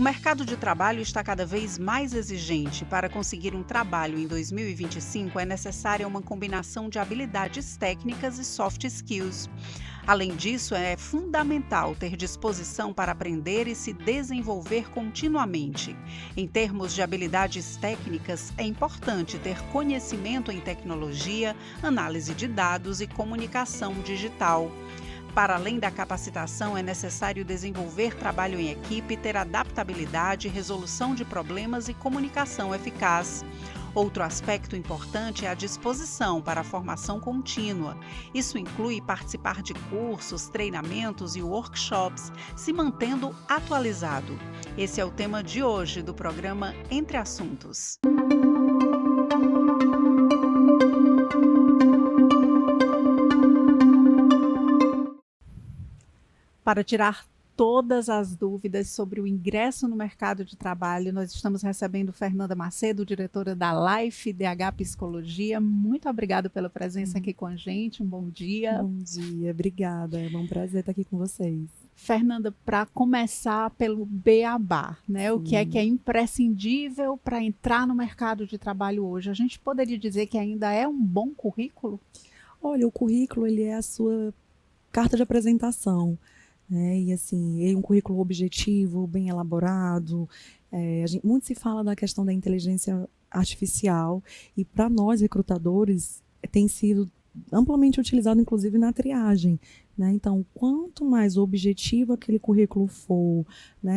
O mercado de trabalho está cada vez mais exigente. Para conseguir um trabalho em 2025, é necessária uma combinação de habilidades técnicas e soft skills. Além disso, é fundamental ter disposição para aprender e se desenvolver continuamente. Em termos de habilidades técnicas, é importante ter conhecimento em tecnologia, análise de dados e comunicação digital. Para além da capacitação, é necessário desenvolver trabalho em equipe, ter adaptabilidade, resolução de problemas e comunicação eficaz. Outro aspecto importante é a disposição para a formação contínua. Isso inclui participar de cursos, treinamentos e workshops, se mantendo atualizado. Esse é o tema de hoje do programa Entre Assuntos. Para tirar todas as dúvidas sobre o ingresso no mercado de trabalho, nós estamos recebendo Fernanda Macedo, diretora da Life DH Psicologia. Muito obrigada pela presença aqui com a gente. Um bom dia. Bom dia, obrigada. É um prazer estar aqui com vocês. Fernanda, para começar pelo beabá, né? Sim. O que é imprescindível para entrar no mercado de trabalho hoje? A gente poderia dizer que ainda é um bom currículo? Olha, o currículo ele é a sua carta de apresentação. E assim, é um currículo objetivo, bem elaborado. Muito se fala da questão da inteligência artificial e para nós recrutadores tem sido amplamente utilizado inclusive na triagem. Então, quanto mais objetivo aquele currículo for,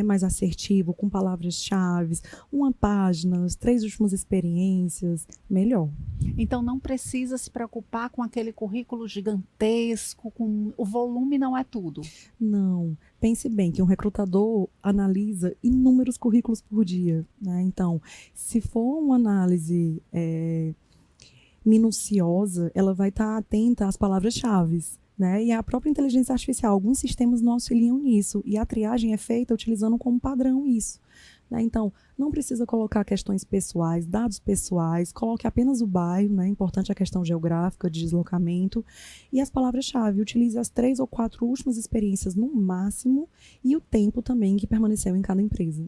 mais assertivo, com palavras-chave, uma página, as 3 últimas experiências, melhor. Então não precisa se preocupar com aquele currículo gigantesco, o volume não é tudo. Não, pense bem que um recrutador analisa inúmeros currículos por dia. Então, se for uma análise minuciosa, ela vai estar atenta às palavras-chave. E a própria inteligência artificial, alguns sistemas não auxiliam nisso, e a triagem é feita utilizando como padrão isso. Então, não precisa colocar questões pessoais, dados pessoais, coloque apenas o bairro, importante a questão geográfica, de deslocamento, e as palavras-chave, utilize as 3 ou 4 últimas experiências no máximo, e o tempo também que permaneceu em cada empresa.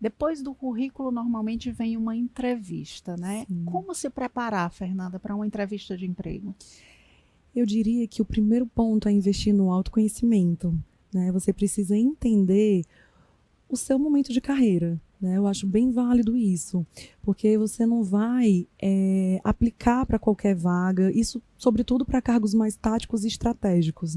Depois do currículo, normalmente vem uma entrevista, né? Sim. Como se preparar, Fernanda, para uma entrevista de emprego? Eu diria que o primeiro ponto é investir no autoconhecimento. Você precisa entender o seu momento de carreira. Eu acho bem válido isso, porque você não vai aplicar para qualquer vaga, isso sobretudo para cargos mais táticos e estratégicos.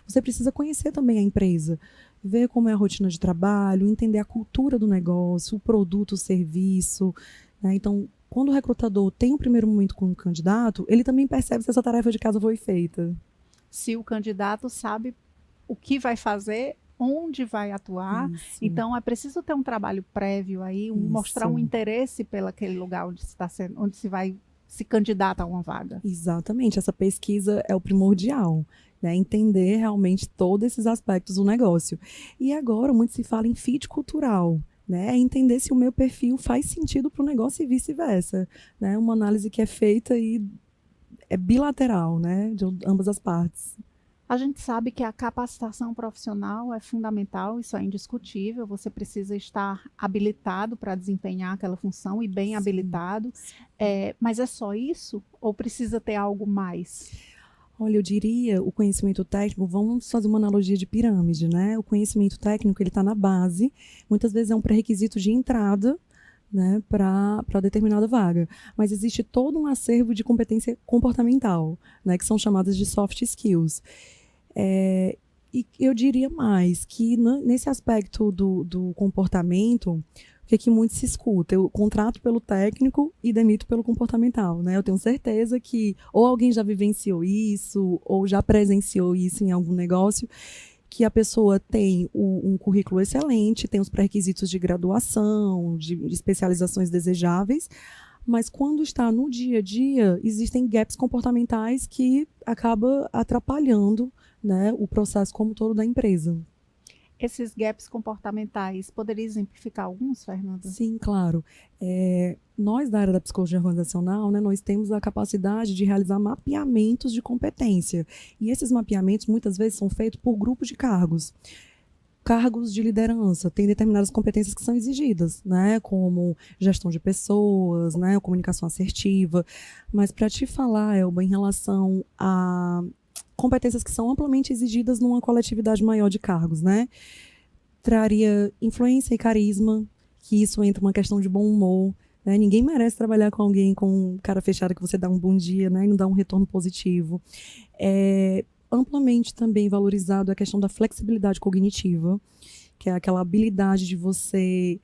Você precisa conhecer também a empresa, ver como é a rotina de trabalho, entender a cultura do negócio, o produto, o serviço. Então, quando o recrutador tem o primeiro momento com o candidato, ele também percebe se essa tarefa de casa foi feita. Se o candidato sabe o que vai fazer, onde vai atuar, Isso. Então é preciso ter um trabalho prévio aí, mostrar um interesse pelo aquele lugar onde se vai se candidata a uma vaga. Exatamente, essa pesquisa é o primordial. Entender realmente todos esses aspectos do negócio. E agora muito se fala em fit cultural. Entender se o meu perfil faz sentido para o negócio e vice-versa. Uma análise que é feita e é bilateral, de ambas as partes. A gente sabe que a capacitação profissional é fundamental, isso é indiscutível. Você precisa estar habilitado para desempenhar aquela função e bem Sim. habilitado. Mas é só isso? Ou precisa ter algo mais? Olha, eu diria o conhecimento técnico, vamos fazer uma analogia de pirâmide, O conhecimento técnico, ele está na base, muitas vezes é um pré-requisito de entrada, para determinada vaga. Mas existe todo um acervo de competência comportamental, que são chamadas de soft skills. E eu diria mais que nesse aspecto do comportamento, o que muito se escuta? Eu contrato pelo técnico e demito pelo comportamental. Eu tenho certeza que ou alguém já vivenciou isso, ou já presenciou isso em algum negócio, que a pessoa tem um currículo excelente, tem os pré-requisitos de graduação, de especializações desejáveis, mas quando está no dia a dia, existem gaps comportamentais que acabam atrapalhando o processo como todo da empresa. Esses gaps comportamentais, poderia exemplificar alguns, Fernanda? Sim, claro. Nós da área da psicologia organizacional, nós temos a capacidade de realizar mapeamentos de competência. E esses mapeamentos muitas vezes são feitos por grupos de cargos. cargos de liderança, tem determinadas competências que são exigidas, né, como gestão de pessoas, né, comunicação assertiva, mas para te falar, Elba, em relação a competências que são amplamente exigidas numa coletividade maior de cargos, né, traria influência e carisma, que isso entra uma questão de bom humor, né, ninguém merece trabalhar com alguém com cara fechada que você dá um bom dia, né, e não dá um retorno positivo. Amplamente também valorizado a questão da flexibilidade cognitiva, que é aquela habilidade de você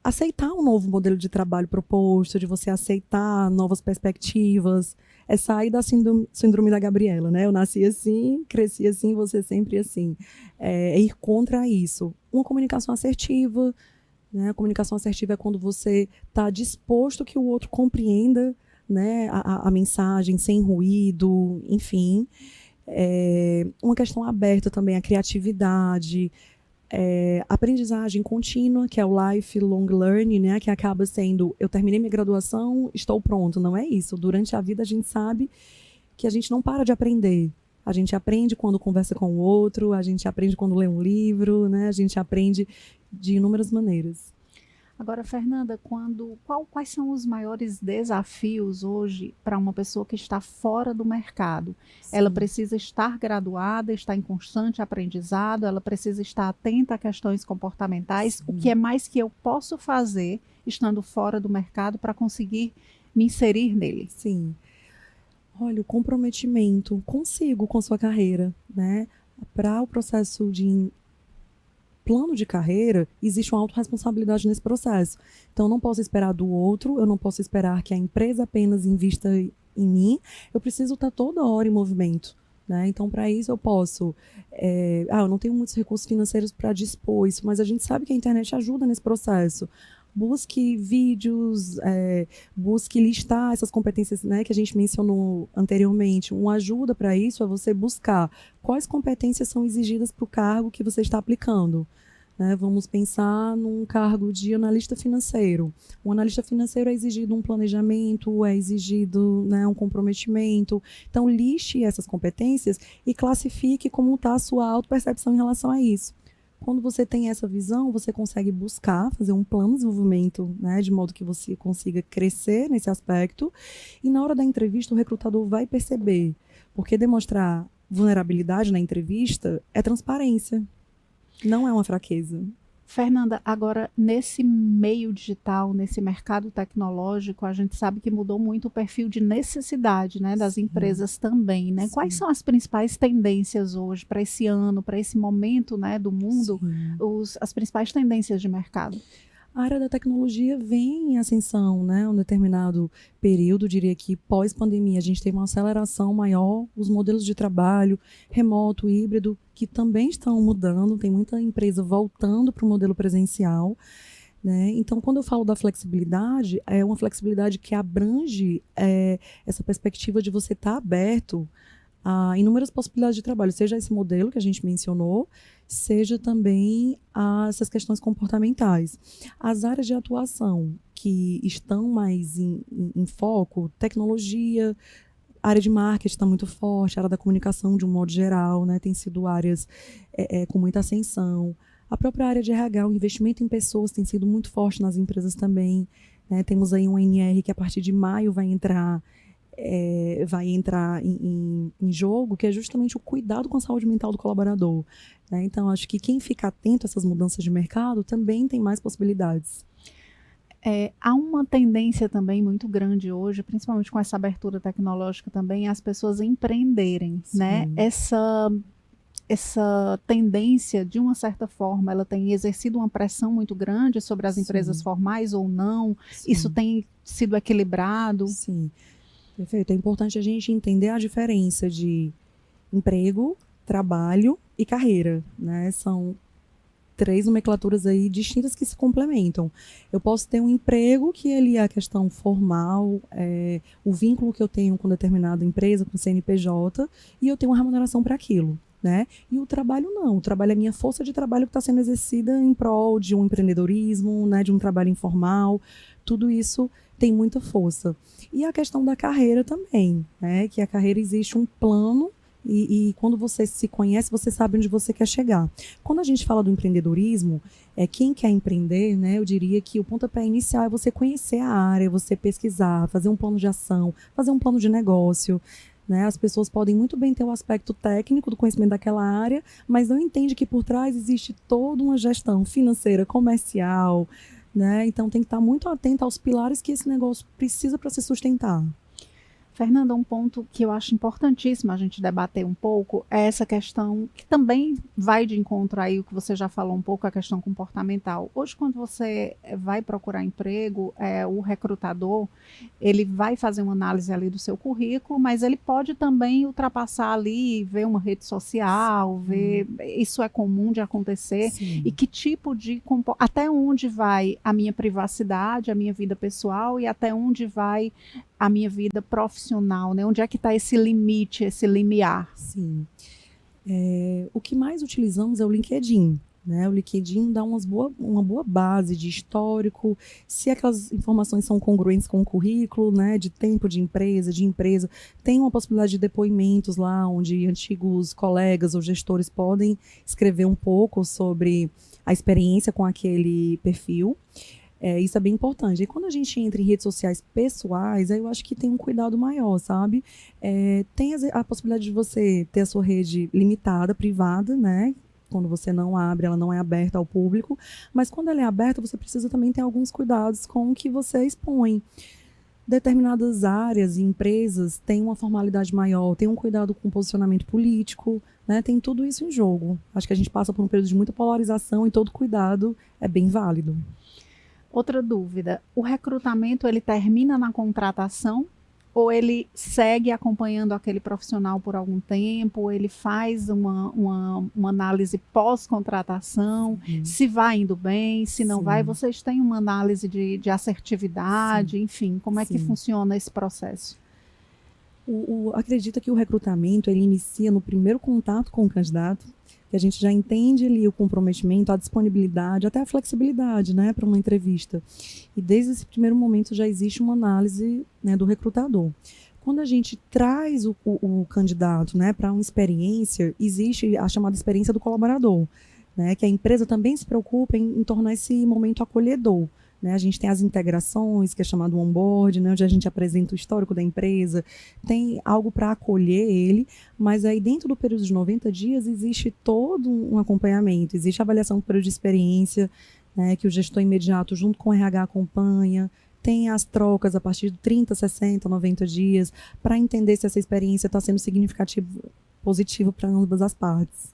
aceitar um novo modelo de trabalho proposto, de você aceitar novas perspectivas, é sair da síndrome da Gabriela, né? Eu nasci assim, cresci assim, você sempre assim. É ir contra isso. Uma comunicação assertiva, né? A comunicação assertiva é quando você está disposto que o outro compreenda, né, a mensagem sem ruído, enfim. Uma questão aberta também à criatividade, aprendizagem contínua, que é o lifelong learning, né, que acaba sendo, eu terminei minha graduação, estou pronto, não é isso. Durante a vida a gente sabe que a gente não para de aprender. A gente aprende quando conversa com o outro, a gente aprende quando lê um livro, né, a gente aprende de inúmeras maneiras. Agora, Fernanda, quais são os maiores desafios hoje para uma pessoa que está fora do mercado? Sim. Ela precisa estar graduada, estar em constante aprendizado, ela precisa estar atenta a questões comportamentais. Sim. O que é mais que eu posso fazer estando fora do mercado para conseguir me inserir nele? Sim. Olha, o comprometimento consigo com sua carreira, né? Para o processo de plano de carreira, existe uma autorresponsabilidade nesse processo. Então, eu não posso esperar do outro, eu não posso esperar que a empresa apenas invista em mim, eu preciso estar toda hora em movimento, né? Então, para isso, eu posso... eu não tenho muitos recursos financeiros para dispor isso, mas a gente sabe que a internet ajuda nesse processo. Busque vídeos, busque listar essas competências, né, que a gente mencionou anteriormente. Uma ajuda para isso é você buscar quais competências são exigidas para o cargo que você está aplicando. Né? Vamos pensar num cargo de analista financeiro. Um analista financeiro é exigido um planejamento, é exigido, né, um comprometimento. Então, liste essas competências e classifique como está a sua autopercepção em relação a isso. Quando você tem essa visão, você consegue buscar, fazer um plano de desenvolvimento, né, de modo que você consiga crescer nesse aspecto. E na hora da entrevista, o recrutador vai perceber. Porque demonstrar vulnerabilidade na entrevista é transparência, não é uma fraqueza. Fernanda, agora, nesse meio digital, nesse mercado tecnológico, a gente sabe que mudou muito o perfil de necessidade, né, das empresas também, né? Sim. Quais são as principais tendências hoje para esse ano, para esse momento, né, do mundo, as principais tendências de mercado? A área da tecnologia vem em ascensão, né? Um determinado período, diria que pós-pandemia, a gente teve uma aceleração maior, os modelos de trabalho, remoto, híbrido, que também estão mudando, tem muita empresa voltando para o modelo presencial, né? Então, quando eu falo da flexibilidade, é uma flexibilidade que abrange essa perspectiva de você estar aberto a inúmeras possibilidades de trabalho, seja esse modelo que a gente mencionou, seja também essas questões comportamentais. As áreas de atuação que estão mais em foco, tecnologia, área de marketing está muito forte, a área da comunicação de um modo geral, né, tem sido áreas com muita ascensão. A própria área de RH, o investimento em pessoas tem sido muito forte nas empresas também, né, temos aí um NR que a partir de maio vai entrar em jogo, que é justamente o cuidado com a saúde mental do colaborador. Né? Então, acho que quem fica atento a essas mudanças de mercado também tem mais possibilidades. Há uma tendência também muito grande hoje, principalmente com essa abertura tecnológica também, as pessoas empreenderem, né? Essa tendência, de uma certa forma, ela tem exercido uma pressão muito grande sobre as empresas formais ou não? Sim. Isso tem sido equilibrado? Sim. Perfeito. É importante a gente entender a diferença de emprego, trabalho e carreira, né? São 3 nomenclaturas aí distintas que se complementam. Eu posso ter um emprego que ele é a questão formal, o vínculo que eu tenho com determinada empresa, com o CNPJ, e eu tenho uma remuneração para aquilo. Né? E o trabalho não. O trabalho é a minha força de trabalho que está sendo exercida em prol de um empreendedorismo, né? De um trabalho informal. Tudo isso tem muita força. E a questão da carreira também, né? Que a carreira existe um plano E quando você se conhece, você sabe onde você quer chegar. Quando a gente fala do empreendedorismo, quem quer empreender, né, eu diria que o pontapé inicial é você conhecer a área, você pesquisar, fazer um plano de ação, fazer um plano de negócio. Né? As pessoas podem muito bem ter o aspecto técnico do conhecimento daquela área, mas não entende que por trás existe toda uma gestão financeira, comercial, né? Então tem que estar muito atento aos pilares que esse negócio precisa para se sustentar. Fernanda, um ponto que eu acho importantíssimo a gente debater um pouco é essa questão que também vai de encontro aí o que você já falou um pouco, a questão comportamental. Hoje, quando você vai procurar emprego, o recrutador, ele vai fazer uma análise ali do seu currículo, mas ele pode também ultrapassar ali, ver uma rede social, ver, isso é comum de acontecer. Sim. E que tipo de, até onde vai a minha privacidade, a minha vida pessoal e até onde vai a minha vida profissional, né? Onde é que está esse limite, esse limiar? Sim. O que mais utilizamos é o LinkedIn. Né? O LinkedIn dá uma boa base de histórico, se aquelas informações são congruentes com o currículo, né? De tempo de empresa. Tem uma possibilidade de depoimentos lá, onde antigos colegas ou gestores podem escrever um pouco sobre a experiência com aquele perfil. Isso é bem importante. E quando a gente entra em redes sociais pessoais, aí eu acho que tem um cuidado maior, sabe? Tem a possibilidade de você ter a sua rede limitada, privada, né? Quando você não abre, ela não é aberta ao público. Mas quando ela é aberta, você precisa também ter alguns cuidados com o que você expõe. Determinadas áreas e empresas têm uma formalidade maior, tem um cuidado com o posicionamento político, né? Tem tudo isso em jogo. Acho que a gente passa por um período de muita polarização e todo cuidado é bem válido. Outra dúvida, o recrutamento ele termina na contratação ou ele segue acompanhando aquele profissional por algum tempo, ou ele faz uma análise pós-contratação, se vai indo bem, se não vai, vocês têm uma análise de assertividade, enfim, como é que funciona esse processo? Acredita que o recrutamento ele inicia no primeiro contato com o candidato, que a gente já entende ali o comprometimento, a disponibilidade, até a flexibilidade, né, para uma entrevista. E desde esse primeiro momento já existe uma análise, né, do recrutador. Quando a gente traz o candidato, né, para uma experiência, existe a chamada experiência do colaborador, né, que a empresa também se preocupa em tornar esse momento acolhedor. Né, a gente tem as integrações, que é chamado onboard, né, onde a gente apresenta o histórico da empresa, tem algo para acolher ele, mas aí dentro do período de 90 dias existe todo um acompanhamento, existe a avaliação do período de experiência, né, que o gestor imediato junto com o RH acompanha, tem as trocas a partir de 30, 60, 90 dias, para entender se essa experiência está sendo significativa, positiva para ambas as partes.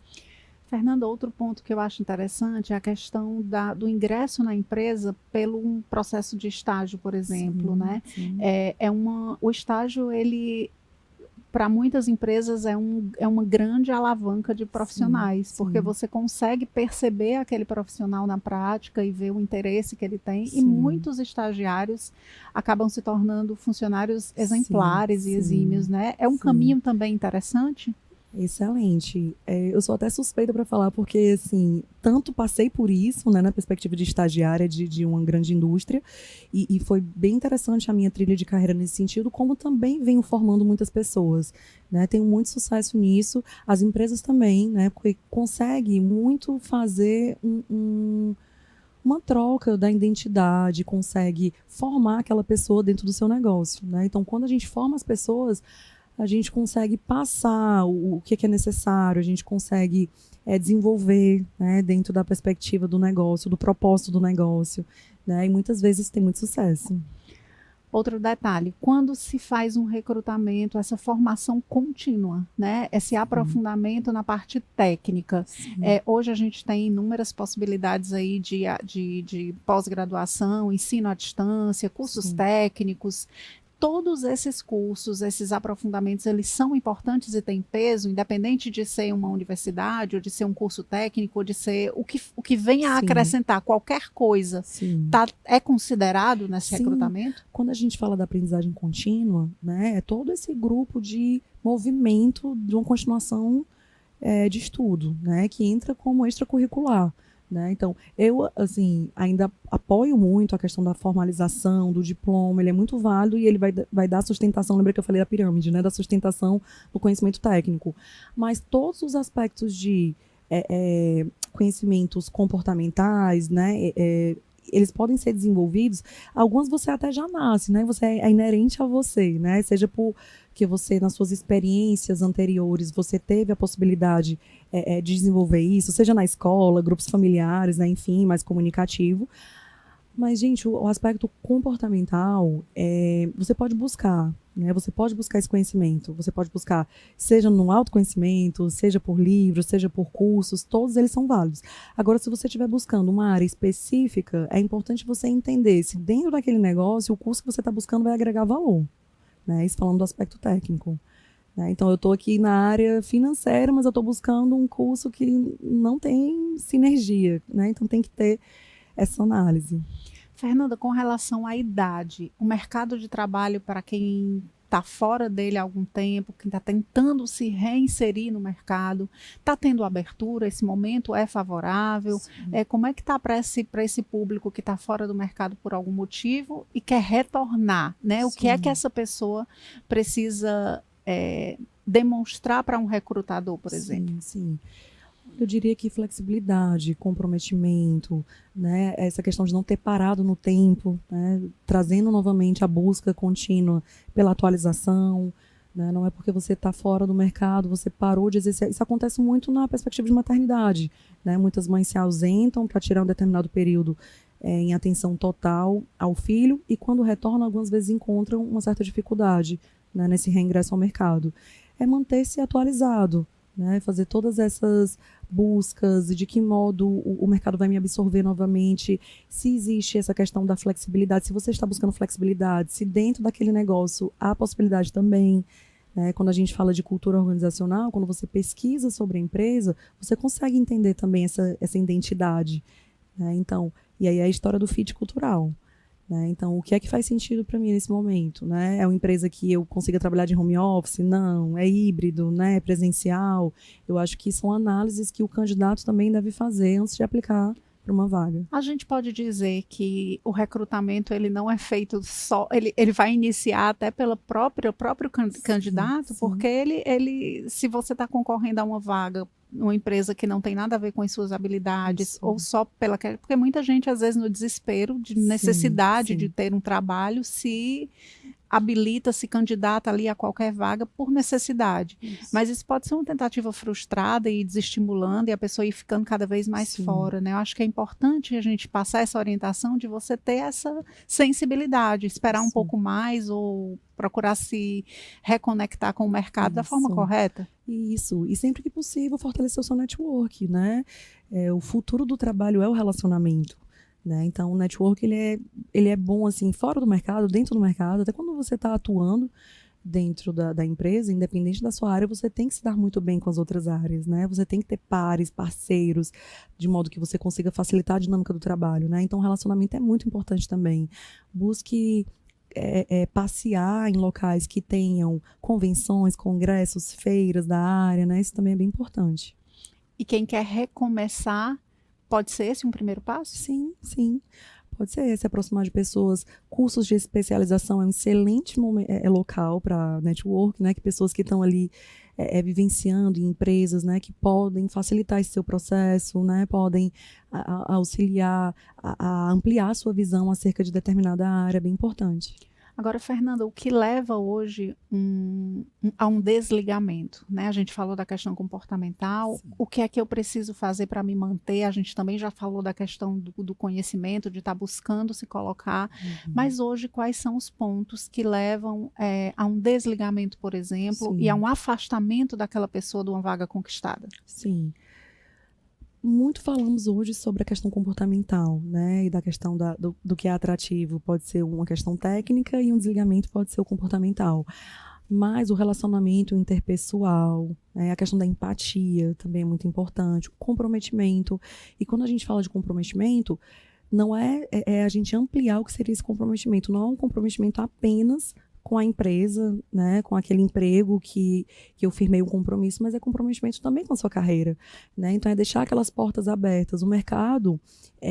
Fernanda, outro ponto que eu acho interessante é a questão do ingresso na empresa pelo um processo de estágio, por exemplo, né? O estágio, ele, para muitas empresas, é uma grande alavanca de profissionais, porque você consegue perceber aquele profissional na prática e ver o interesse que ele tem, e muitos estagiários acabam se tornando funcionários exemplares e exímios, né? É um caminho também interessante? Excelente. Eu sou até suspeita para falar, porque, assim, tanto passei por isso, né, na perspectiva de estagiária de uma grande indústria, e foi bem interessante a minha trilha de carreira nesse sentido, como também venho formando muitas pessoas, né, tenho muito sucesso nisso, as empresas também, né, porque conseguem muito fazer uma troca da identidade, consegue formar aquela pessoa dentro do seu negócio, né, então quando a gente forma as pessoas, a gente consegue passar o que é necessário, a gente consegue desenvolver, né, dentro da perspectiva do negócio, do propósito do negócio, né, e muitas vezes tem muito sucesso. Outro detalhe, quando se faz um recrutamento, essa formação contínua, né, esse aprofundamento na parte técnica, hoje a gente tem inúmeras possibilidades aí de pós-graduação, ensino à distância, cursos técnicos. Todos esses cursos, esses aprofundamentos, eles são importantes e têm peso, independente de ser uma universidade, ou de ser um curso técnico, ou de ser o que venha a acrescentar qualquer coisa, é considerado nesse recrutamento? Quando a gente fala da aprendizagem contínua, né, é todo esse grupo de movimento de uma continuação de estudo, né, que entra como extracurricular. né? Então, eu, assim, ainda apoio muito a questão da formalização, do diploma, ele é muito válido e ele vai dar sustentação, lembra que eu falei da pirâmide, né? Da sustentação do conhecimento técnico. Mas todos os aspectos de conhecimentos comportamentais, né? Eles podem ser desenvolvidos, alguns você até já nasce, né? Você é inerente a você, né? Seja porque você, nas suas experiências anteriores, você teve a possibilidade de desenvolver isso, seja na escola, grupos familiares, né? Enfim, mais comunicativo. Mas, gente, o aspecto comportamental, você pode buscar, né? Você pode buscar esse conhecimento, você pode buscar, seja no autoconhecimento, seja por livros, seja por cursos, todos eles são válidos. Agora, se você estiver buscando uma área específica, é importante você entender se dentro daquele negócio, o curso que você está buscando vai agregar valor, né? Isso falando do aspecto técnico. Né? Então, eu estou aqui na área financeira, mas eu estou buscando um curso que não tem sinergia, né? Então, tem que ter essa análise. Fernanda, com relação à idade, o mercado de trabalho para quem está fora dele há algum tempo, quem está tentando se reinserir no mercado, está tendo abertura, esse momento é favorável? Como é que está para esse público que está fora do mercado por algum motivo e quer retornar? Né? O que é que essa pessoa precisa demonstrar para um recrutador, por exemplo? Sim. Eu diria que flexibilidade, comprometimento, né? Essa questão de não ter parado no tempo, né? Trazendo novamente a busca contínua pela atualização, né? Não é porque você está fora do mercado, você parou de exercer. Isso acontece muito na perspectiva de maternidade, né? Muitas mães se ausentam para tirar um determinado período em atenção total ao filho e quando retornam, algumas vezes encontram uma certa dificuldade, né? Nesse reingresso ao mercado. É manter-se atualizado, né, fazer todas essas buscas e de que modo o mercado vai me absorver novamente, se existe essa questão da flexibilidade, se você está buscando flexibilidade, se dentro daquele negócio há possibilidade também, né, quando a gente fala de cultura organizacional, quando você pesquisa sobre a empresa, você consegue entender também essa identidade, né, então, e aí é a história do fit cultural. Né? Então, o que é que faz sentido para mim nesse momento? Né? É uma empresa que eu consiga trabalhar de home office? Não. É híbrido? Né? É presencial? Eu acho que são análises que o candidato também deve fazer antes de aplicar para uma vaga. A gente pode dizer que o recrutamento ele não é feito só, ele vai iniciar até pelo próprio candidato, sim. porque ele se você está concorrendo a uma vaga numa empresa que não tem nada a ver com as suas habilidades, Isso. ou só porque muita gente, às vezes, no desespero de necessidade sim. de ter um trabalho, se habilita, se candidata ali a qualquer vaga por necessidade. Isso. Mas isso pode ser uma tentativa frustrada e desestimulando e a pessoa ir ficando cada vez mais fora, né? Eu acho que é importante a gente passar essa orientação de você ter essa sensibilidade, esperar um pouco mais ou procurar se reconectar com o mercado da forma correta. Isso, e sempre que possível fortalecer o seu network, né? O futuro do trabalho é o relacionamento. Né? Então, o network ele é bom assim, fora do mercado, dentro do mercado, até quando você está atuando dentro da empresa, independente da sua área, você tem que se dar muito bem com as outras áreas, né? Você tem que ter pares, parceiros, de modo que você consiga facilitar a dinâmica do trabalho, né? Então, o relacionamento é muito importante também. Busque passear em locais que tenham convenções, congressos, feiras da área, né? Isso também é bem importante. E quem quer recomeçar, pode ser esse um primeiro passo? Sim. Pode ser se aproximar de pessoas. Cursos de especialização é um excelente local para network, né? Que pessoas que estão ali vivenciando em empresas, né? Que podem facilitar esse seu processo, né? Podem auxiliar a ampliar a sua visão acerca de determinada área, é bem importante. Agora, Fernanda, o que leva hoje a um desligamento? Né? A gente falou da questão comportamental, sim. O que é que eu preciso fazer para me manter? A gente também já falou da questão do conhecimento, de estar buscando se colocar, mas hoje quais são os pontos que levam a um desligamento, por exemplo, sim. E a um afastamento daquela pessoa de uma vaga conquistada? Sim. Muito falamos hoje sobre a questão comportamental, né, e da questão do que é atrativo. Pode ser uma questão técnica e um desligamento pode ser o comportamental. Mas o relacionamento interpessoal, né, a questão da empatia também é muito importante, o comprometimento. E quando a gente fala de comprometimento, não é a gente ampliar o que seria esse comprometimento. Não é um comprometimento apenas com a empresa, né, com aquele emprego que eu firmei um compromisso, mas é comprometimento também com a sua carreira, né? Então é deixar aquelas portas abertas. O mercado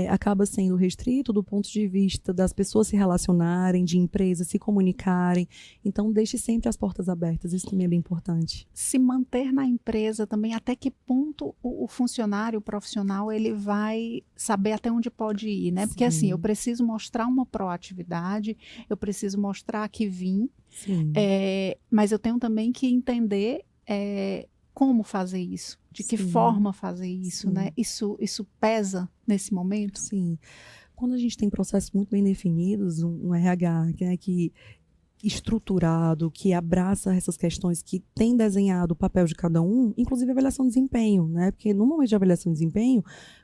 acaba sendo restrito do ponto de vista das pessoas se relacionarem, de empresas se comunicarem. Então deixe sempre as portas abertas, isso também é bem importante. Se manter na empresa também, até que ponto o funcionário, o profissional, ele vai saber até onde pode ir, né? Porque assim, eu Sim, preciso mostrar uma proatividade, eu preciso mostrar que vim, sim, mas eu tenho também que entender como fazer isso, de que sim, forma fazer isso, né? sim, Isso pesa nesse momento? sim. Quando a gente tem processos muito bem definidos, um RH, né, que estruturado, que abraça essas questões, que tem desenhado o papel de cada um, inclusive avaliação de desempenho, né? Porque no momento de avaliação de desempenho,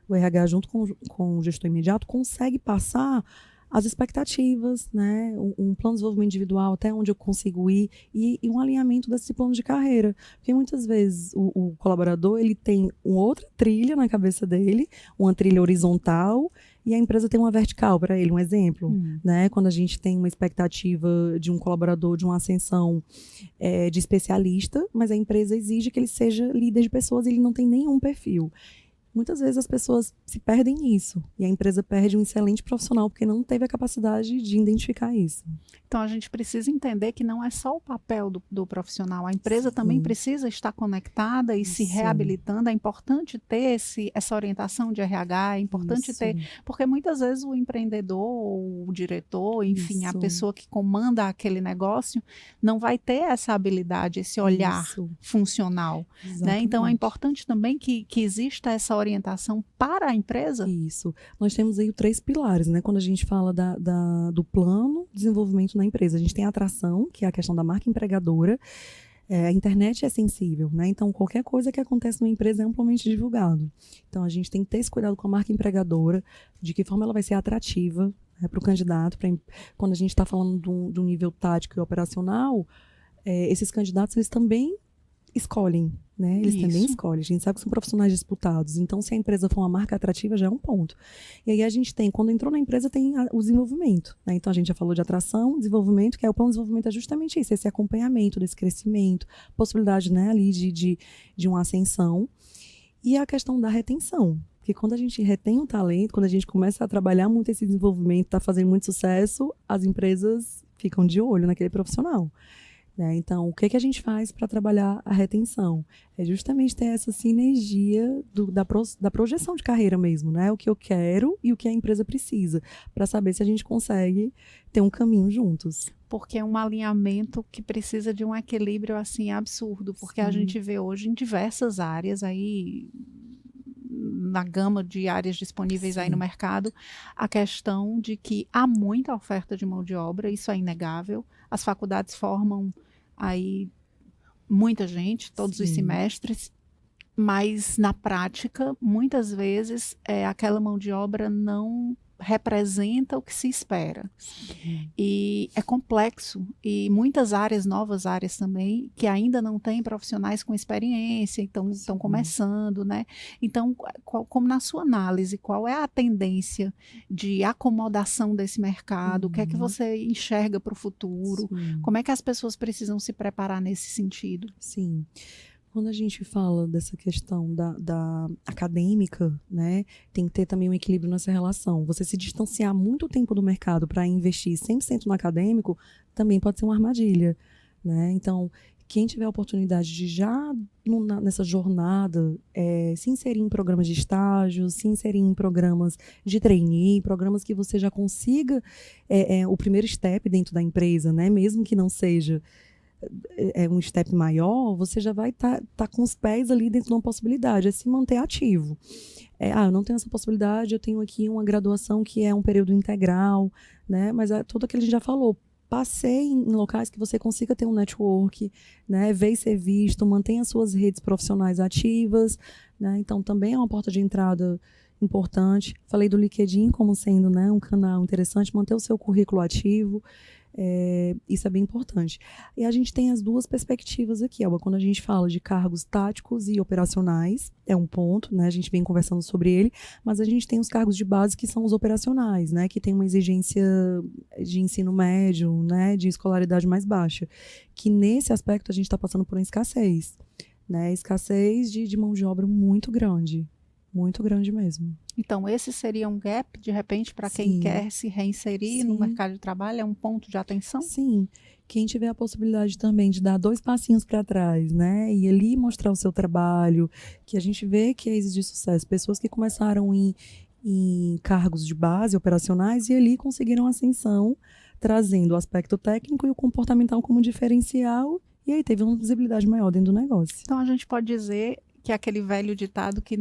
o RH, junto com o gestor imediato, consegue passar as expectativas, né? Um plano de desenvolvimento individual, até onde eu consigo ir, e um alinhamento desse plano de carreira. Porque muitas vezes o colaborador ele tem uma outra trilha na cabeça dele, uma trilha horizontal, e a empresa tem uma vertical para ele, um exemplo. Né? Quando a gente tem uma expectativa de um colaborador de uma ascensão de especialista, mas a empresa exige que ele seja líder de pessoas e ele não tem nenhum perfil. Muitas vezes as pessoas se perdem nisso e a empresa perde um excelente profissional porque não teve a capacidade de identificar isso. Então, a gente precisa entender que não é só o papel do profissional, a empresa também Sim, precisa estar conectada e se isso, reabilitando. É importante ter essa orientação de RH, é importante ter, isso, porque muitas vezes o empreendedor, ou o diretor, enfim, a isso, pessoa que comanda aquele negócio, não vai ter essa habilidade, esse olhar isso, funcional, né? Então, é exatamente. importante também que exista essa orientação para a empresa. Isso. Nós temos aí 3 pilares, né? Quando a gente fala do plano de desenvolvimento na empresa, a gente tem a atração, que é a questão da marca empregadora. A internet é sensível, né? Então, qualquer coisa que acontece numa empresa é amplamente divulgado. Então, a gente tem que ter esse cuidado com a marca empregadora, de que forma ela vai ser atrativa, né, para o candidato. Quando a gente está falando de um nível tático e operacional, esses candidatos, eles também escolhem, né? Eles também Isso. escolhem. A gente sabe que são profissionais disputados. Então, se a empresa for uma marca atrativa, já é um ponto. E aí a gente tem, quando entrou na empresa, tem o desenvolvimento, né? Então, a gente já falou de atração, desenvolvimento, que é o plano de desenvolvimento é justamente isso, esse acompanhamento desse crescimento, possibilidade, né, ali de uma ascensão. E a questão da retenção. Porque quando a gente retém o talento, quando a gente começa a trabalhar muito esse desenvolvimento, está fazendo muito sucesso, as empresas ficam de olho naquele profissional. Né? Então, o que a gente faz para trabalhar a retenção? É justamente ter essa sinergia da projeção de carreira mesmo, né? O que eu quero e o que a empresa precisa, para saber se a gente consegue ter um caminho juntos. Porque é um alinhamento que precisa de um equilíbrio assim absurdo, porque a Sim, gente vê hoje em diversas áreas aí na gama de áreas disponíveis aí no sim, mercado, a questão de que há muita oferta de mão de obra, isso é inegável. As faculdades formam aí muita gente, todos os sim, semestres, mas na prática, muitas vezes, aquela mão de obra não representa o que se espera. sim, E é complexo, e muitas áreas, novas áreas também, que ainda não têm profissionais com experiência, então estão sim, começando, né? Então, como na sua análise, qual é a tendência de acomodação desse mercado? O que é que uhum, você enxerga para o futuro? sim, Como é que as pessoas precisam se preparar nesse sentido? sim. Quando a gente fala dessa questão da acadêmica, né, tem que ter também um equilíbrio nessa relação. Você se distanciar muito tempo do mercado para investir 100% no acadêmico também pode ser uma armadilha, né? Então, quem tiver a oportunidade de já nessa jornada se inserir em programas de estágio, se inserir em programas de trainee, programas que você já consiga o primeiro step dentro da empresa, né? Mesmo que não seja um step maior, você já vai tá com os pés ali dentro de uma possibilidade, é se manter ativo. Eu não tenho essa possibilidade, eu tenho aqui uma graduação que é um período integral, né? Mas é tudo aquilo que a gente já falou. Passeie em locais que você consiga ter um network, né? Ver e ser visto, mantenha as suas redes profissionais ativas, né? Então, também é uma porta de entrada importante. Falei do LinkedIn como sendo, né, um canal interessante, manter o seu currículo ativo. Isso é bem importante. E a gente tem as duas perspectivas aqui, Elba, quando a gente fala de cargos táticos e operacionais, é um ponto, né? A gente vem conversando sobre ele, mas a gente tem os cargos de base que são os operacionais, né? Que tem uma exigência de ensino médio, né? De escolaridade mais baixa. Que nesse aspecto a gente está passando por uma escassez, né? Escassez de mão de obra muito grande mesmo. Então, esse seria um gap, de repente, para quem Sim. quer se reinserir no Sim. mercado de trabalho, é um ponto de atenção? Sim. Quem tiver a possibilidade também de dar 2 passinhos para trás, né? E ali mostrar o seu trabalho, que a gente vê cases de sucesso, pessoas que começaram em cargos de base operacionais e ali conseguiram ascensão, trazendo o aspecto técnico e o comportamental como diferencial, e aí teve uma visibilidade maior dentro do negócio. Então, a gente pode dizer que aquele velho ditado que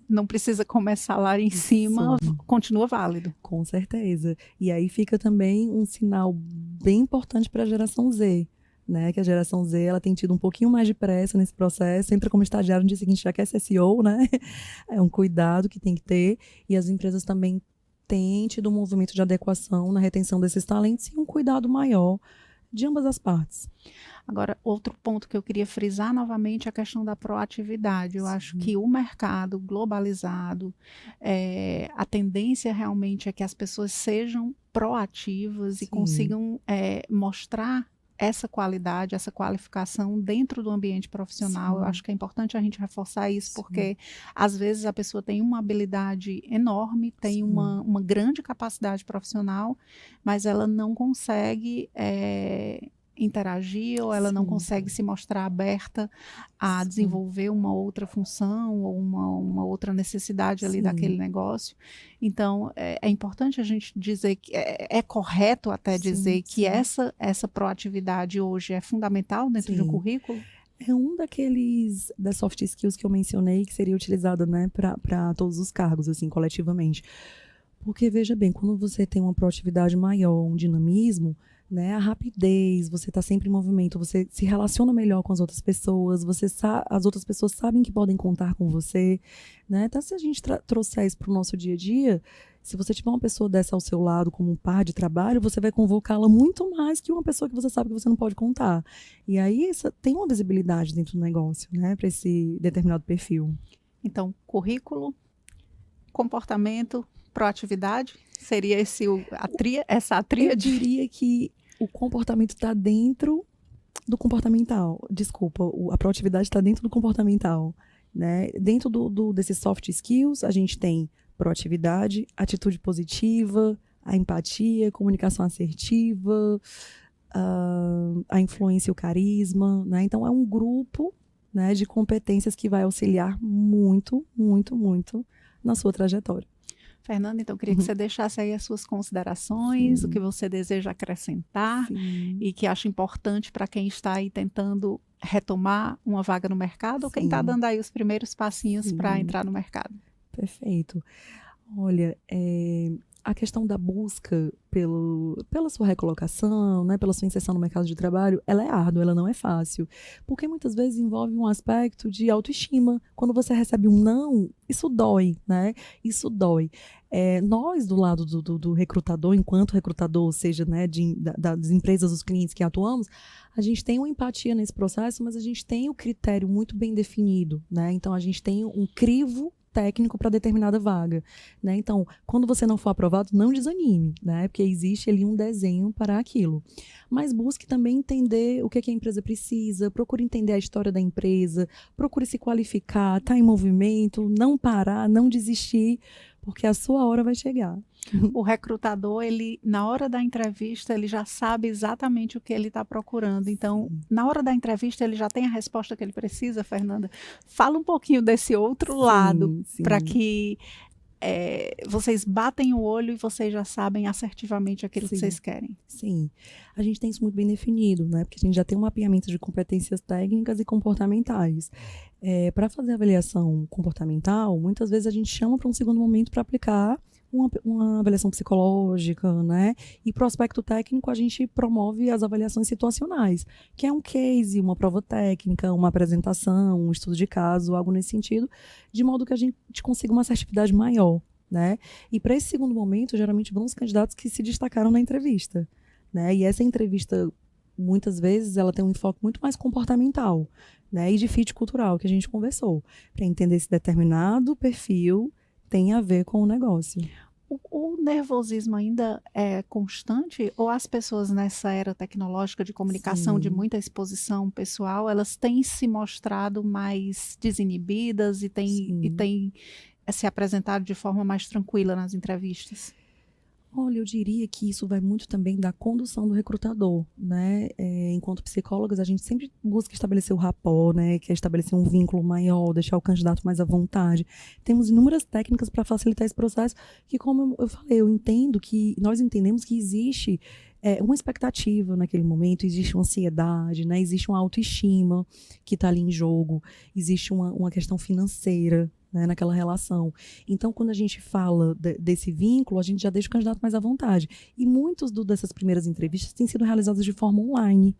não precisa começar lá em cima continua válido. Com certeza. E aí fica também um sinal bem importante para a geração Z, né? Que a geração Z ela tem tido um pouquinho mais de pressa nesse processo, entra como estagiário no dia seguinte já quer ser CEO, né? É um cuidado que tem que ter, e as empresas também têm tido um movimento de adequação na retenção desses talentos e um cuidado maior de ambas as partes. Agora, outro ponto que eu queria frisar novamente é a questão da proatividade. Eu acho que o mercado globalizado, a tendência realmente é que as pessoas sejam proativas e consigam mostrar essa qualidade, essa qualificação dentro do ambiente profissional. Eu acho que é importante a gente reforçar isso, porque às vezes a pessoa tem uma habilidade enorme, tem uma grande capacidade profissional, mas ela não consegue interagir, ou ela não consegue se mostrar aberta a desenvolver uma outra função ou uma outra necessidade ali daquele negócio. Então, é importante a gente dizer que é correto até dizer que essa proatividade hoje é fundamental dentro de um currículo? É um das soft skills que eu mencionei que seria utilizada, né, para todos os cargos, assim, coletivamente. Porque, veja bem, quando você tem uma proatividade maior, um dinamismo, né, a rapidez, você está sempre em movimento, você se relaciona melhor com as outras pessoas, as outras pessoas sabem que podem contar com você, né? Então, se a gente trouxer isso para o nosso dia a dia, se você tiver uma pessoa dessa ao seu lado como um par de trabalho, você vai convocá-la muito mais que uma pessoa que você sabe que você não pode contar. E aí tem uma visibilidade dentro do negócio, né, para esse determinado perfil. Então, currículo, comportamento, proatividade, seria essa a tríade? Eu diria que o comportamento está dentro do comportamental. Desculpa, a proatividade está dentro do comportamental, né? Dentro desses soft skills, a gente tem proatividade, atitude positiva, a empatia, comunicação assertiva, a influência e o carisma, né? Então, é um grupo, né, de competências que vai auxiliar muito, muito, muito na sua trajetória. Fernanda, então eu queria que você deixasse aí as suas considerações, o que você deseja acrescentar e que acha importante para quem está aí tentando retomar uma vaga no mercado ou quem está dando aí os primeiros passinhos para entrar no mercado. Perfeito. Olha, a questão da busca pela sua recolocação, né, pela sua inserção no mercado de trabalho, ela é árdua, ela não é fácil, porque muitas vezes envolve um aspecto de autoestima. Quando você recebe um não, isso dói, né? Isso dói. Nós, do lado do recrutador, enquanto recrutador, ou seja, né, das empresas, dos clientes que atuamos, a gente tem uma empatia nesse processo, mas a gente tem o critério muito bem definido, né? Então, a gente tem um crivo técnico para determinada vaga, né? Então, quando você não for aprovado, não desanime, né? Porque existe ali um desenho para aquilo. Mas busque também entender o que a empresa precisa, procure entender a história da empresa, procure se qualificar, estar em movimento, não parar, não desistir, porque a sua hora vai chegar. O recrutador, na hora da entrevista, ele já sabe exatamente o que ele está procurando. Então, na hora da entrevista, ele já tem a resposta que ele precisa, Fernanda. Fala um pouquinho desse outro lado, para que vocês batem o olho e vocês já sabem assertivamente aquilo que vocês querem. Sim, a gente tem isso muito bem definido, né? Porque a gente já tem um mapeamento de competências técnicas e comportamentais. Para fazer a avaliação comportamental, muitas vezes a gente chama para um segundo momento para aplicar uma avaliação psicológica, né? E para o aspecto técnico, a gente promove as avaliações situacionais, que é um case, uma prova técnica, uma apresentação, um estudo de caso, algo nesse sentido, de modo que a gente consiga uma assertividade maior, né? E para esse segundo momento, geralmente vão os candidatos que se destacaram na entrevista, né? E essa entrevista, muitas vezes, ela tem um enfoque muito mais comportamental, né? E de fit cultural, que a gente conversou, para entender se determinado perfil tem a ver com o negócio. O nervosismo ainda é constante ou as pessoas nessa era tecnológica de comunicação, de Sim, muita exposição pessoal, elas têm se mostrado mais desinibidas e sim. têm se apresentado de forma mais tranquila nas entrevistas? Olha, eu diria que isso vai muito também da condução do recrutador, né? Enquanto psicólogas, a gente sempre busca estabelecer o rapport, né? Que é estabelecer um vínculo maior, deixar o candidato mais à vontade. Temos inúmeras técnicas para facilitar esse processo, que como eu falei, nós entendemos que existe uma expectativa naquele momento, existe uma ansiedade, né? Existe uma autoestima que está ali em jogo, existe uma questão financeira, né, naquela relação. Então, quando a gente fala desse vínculo, a gente já deixa o candidato mais à vontade. E muitas dessas primeiras entrevistas têm sido realizadas de forma online,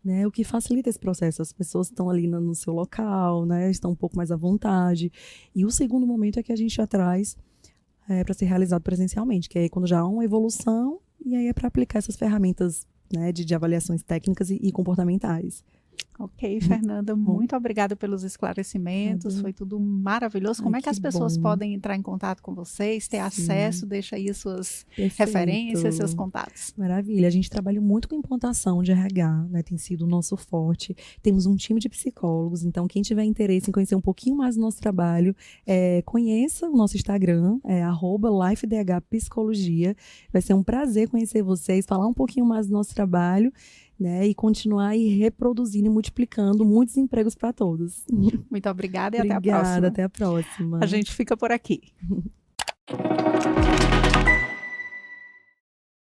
né, o que facilita esse processo. As pessoas estão ali no seu local, né, estão um pouco mais à vontade. E o segundo momento é que a gente já traz para ser realizado presencialmente, que é quando já há uma evolução, e aí é para aplicar essas ferramentas, né, de avaliações técnicas e comportamentais. Ok, Fernanda, Bom, muito obrigada pelos esclarecimentos, foi tudo maravilhoso. ai, Como é que que as pessoas bom. podem entrar em contato com vocês, ter acesso? Sim, Deixa aí suas referências, seus perfeito. contatos. Maravilha. A gente trabalha muito com implantação de RH, né? Tem sido o nosso forte. Temos um time de psicólogos, então quem tiver interesse em conhecer um pouquinho mais do nosso trabalho, conheça o nosso Instagram, @LifeDHPsicologia. Vai ser um prazer conhecer vocês, falar um pouquinho mais do nosso trabalho, né? E continuar aí reproduzindo e multiplicando muitos empregos para todos. Muito obrigada e até a Obrigada, próxima. até a A próxima. gente fica por aqui.